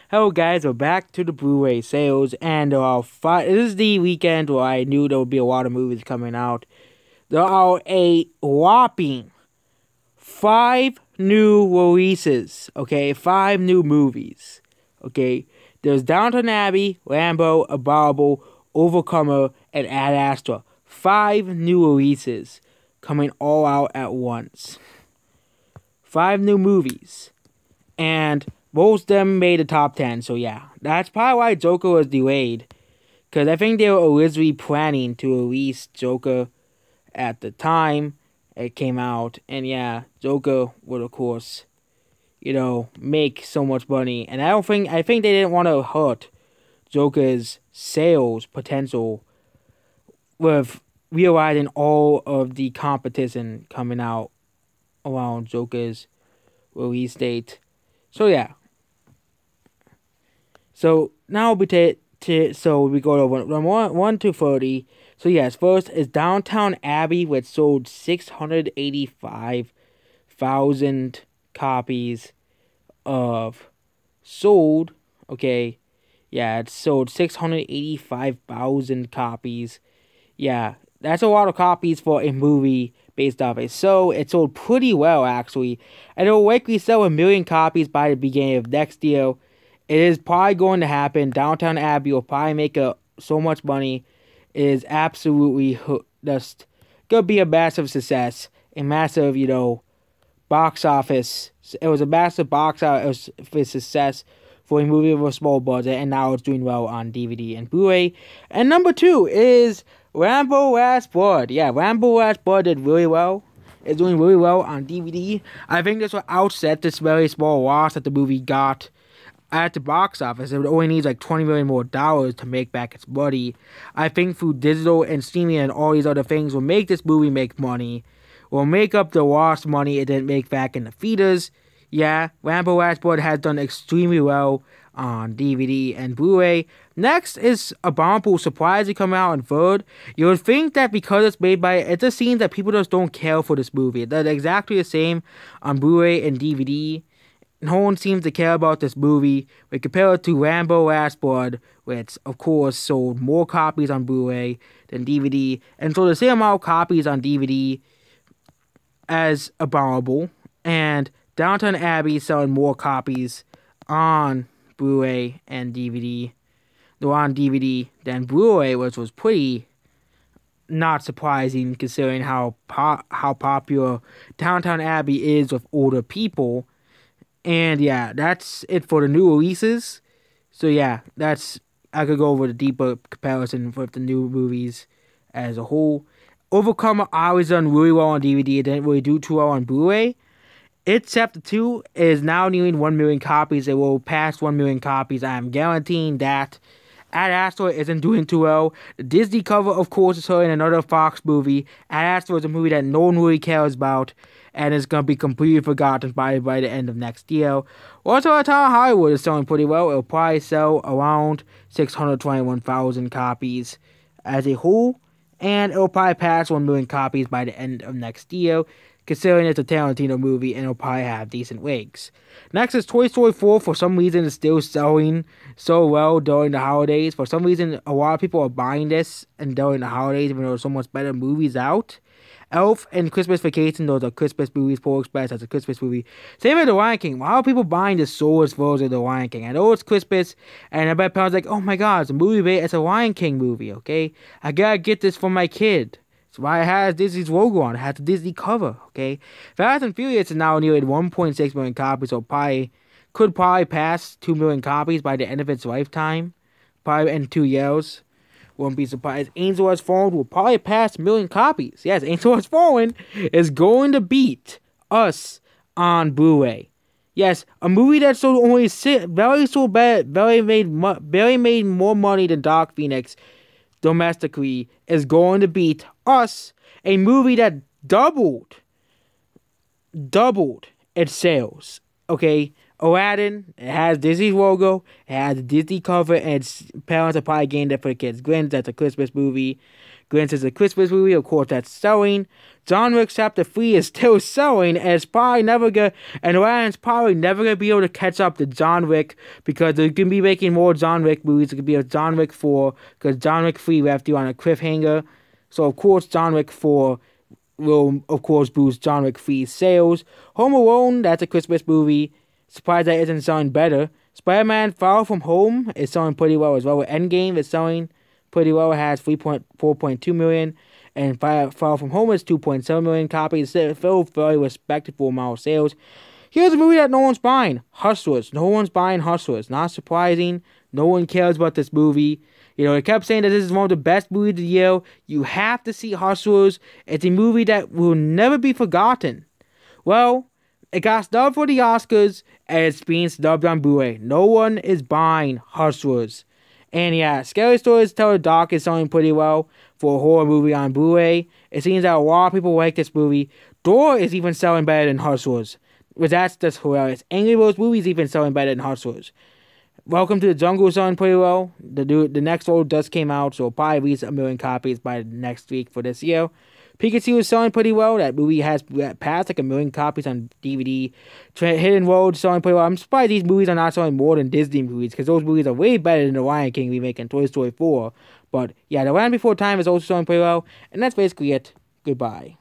Hello guys, we're back to the Blu-ray sales, and this is the weekend where I knew there would be a lot of movies coming out. There are a whopping 5 new releases, okay? 5 new movies, okay? There's Downton Abbey, Rambo, Abominable, Overcomer, and Ad Astra. 5 new releases coming all out at once. 5 new movies. And most of them made the top 10, so yeah. That's probably why Joker was delayed. Because I think they were originally planning to release Joker at the time it came out. And yeah, Joker would, of course, make so much money. And I think they didn't want to hurt Joker's sales potential with realizing all of the competition coming out around Joker's release date. So yeah. So now we go to 1 to 30. So yes, first is Downtown Abbey, which sold 685,000 copies of sold. Okay, yeah, it sold 685,000 copies. Yeah, that's a lot of copies for a movie based off it. So it sold pretty well actually, and it will likely sell 1 million copies by the beginning of next year. It is probably going to happen. Downtown Abbey will probably make so much money. It is absolutely just gonna be a massive success, a massive box office. It was a massive box office success for a movie with a small budget, and now it's doing well on DVD and Blu-ray. And number 2 is Rambo Last Blood. Yeah, Rambo Last Blood did really well. It's doing really well on DVD. I think this will outset this very small loss that the movie got at the box office. It only needs like $20 million more to make back its money. I think through digital and streaming and all these other things will make this movie make money. Will make up the lost money it didn't make back in the theaters. Yeah, Rambo Last Blood has done extremely well on DVD and Blu-ray. Next is Abominable surprisingly coming out in third. You would think that because it's made by, it just seems that people just don't care for this movie. They're exactly the same on Blu-ray and DVD. No one seems to care about this movie. We compare it to Rambo Last Blood, which of course sold more copies on Blu-ray than DVD, and sold the same amount of copies on DVD as Abominable. And Downton Abbey selling more copies on Blu-ray and DVD. Though on DVD than Blu-ray, which was pretty not surprising considering how popular Downton Abbey is with older people. And yeah, that's it for the new releases. So yeah, I could go over the deeper comparison with the new movies as a whole. Overcomer always done really well on DVD. It didn't really do too well on Blu-ray. It Chapter 2 is now nearing 1 million copies. It will pass 1 million copies. I am guaranteeing that. Ad Astra isn't doing too well. The Disney cover, of course, is in another Fox movie. Ad Astra is a movie that no one really cares about, and it's going to be completely forgotten by the end of next year. Also, Our Town Hollywood is selling pretty well. It'll probably sell around 621,000 copies as a whole, and it'll probably pass 1 million copies by the end of next year, considering it's a Tarantino movie, and it'll probably have decent legs. Next is Toy Story 4. For some reason, it's still selling so well during the holidays. For some reason, a lot of people are buying this and during the holidays, even though there's so much better movies out. Elf and Christmas Vacation, those are Christmas movies. Polar Express, that's a Christmas movie. Same with The Lion King. Why are people buying the soulless version of The Lion King? I know it's Christmas, and I bet parents like, oh my god, it's a movie, it's a Lion King movie, okay? I gotta get this for my kid. That's why it has Disney's logo on it. It has the Disney cover, okay? Fast and Furious is now nearly 1.6 million copies, so could probably pass 2 million copies by the end of its lifetime. Probably in 2 years. Won't be surprised. Angel Has Fallen will probably pass 1 million copies. Yes, Angel Has Fallen is going to beat Us on Blu-ray. Yes, a movie that sold only barely made more money than Dark Phoenix domestically is going to beat Us, a movie that doubled its sales. Okay, Aladdin, it has Disney's logo, it has the Disney cover, and its parents are probably getting that for the kids. Grinch, that's a Christmas movie. Grinch is a Christmas movie, of course, that's selling. John Wick Chapter 3 is still selling, and it's probably never gonna, and Ryan's probably never gonna be able to catch up to John Wick, because they're gonna be making more John Wick movies. It could be a John Wick 4, because John Wick 3 left you on a cliffhanger. So, of course, John Wick 4 will, of course, boost John Wick 3's sales. Home Alone, that's a Christmas movie. Surprised that isn't selling better. Spider-Man Far From Home is selling pretty well as well. Endgame is selling pretty well. It has 4.2 million. And Far From Home is 2.7 million copies. It's still very respectable amount of sales. Here's a movie that no one's buying. Hustlers. No one's buying Hustlers. Not surprising. No one cares about this movie. You know, they kept saying that this is one of the best movies of the year. You have to see Hustlers. It's a movie that will never be forgotten. Well, it got snubbed for the Oscars, and it's being snubbed on Blu-ray. No one is buying Hustlers. And yeah, Scary Stories to Tell the Dark is selling pretty well for a horror movie on Blu-ray. It seems that a lot of people like this movie. Door is even selling better than Hustlers. But that's just hilarious. Angry Birds movie is even selling better than Hustlers. Welcome to the Jungle is selling pretty well. The next one just came out, so it'll probably reach 1 million copies by next week for this year. Pikachu is selling pretty well. That movie has passed like 1 million copies on DVD. Hidden Road is selling pretty well. I'm surprised these movies are not selling more than Disney movies, because those movies are way better than the Lion King remake and Toy Story 4. But yeah, The Land Before Time is also selling pretty well. And that's basically it. Goodbye.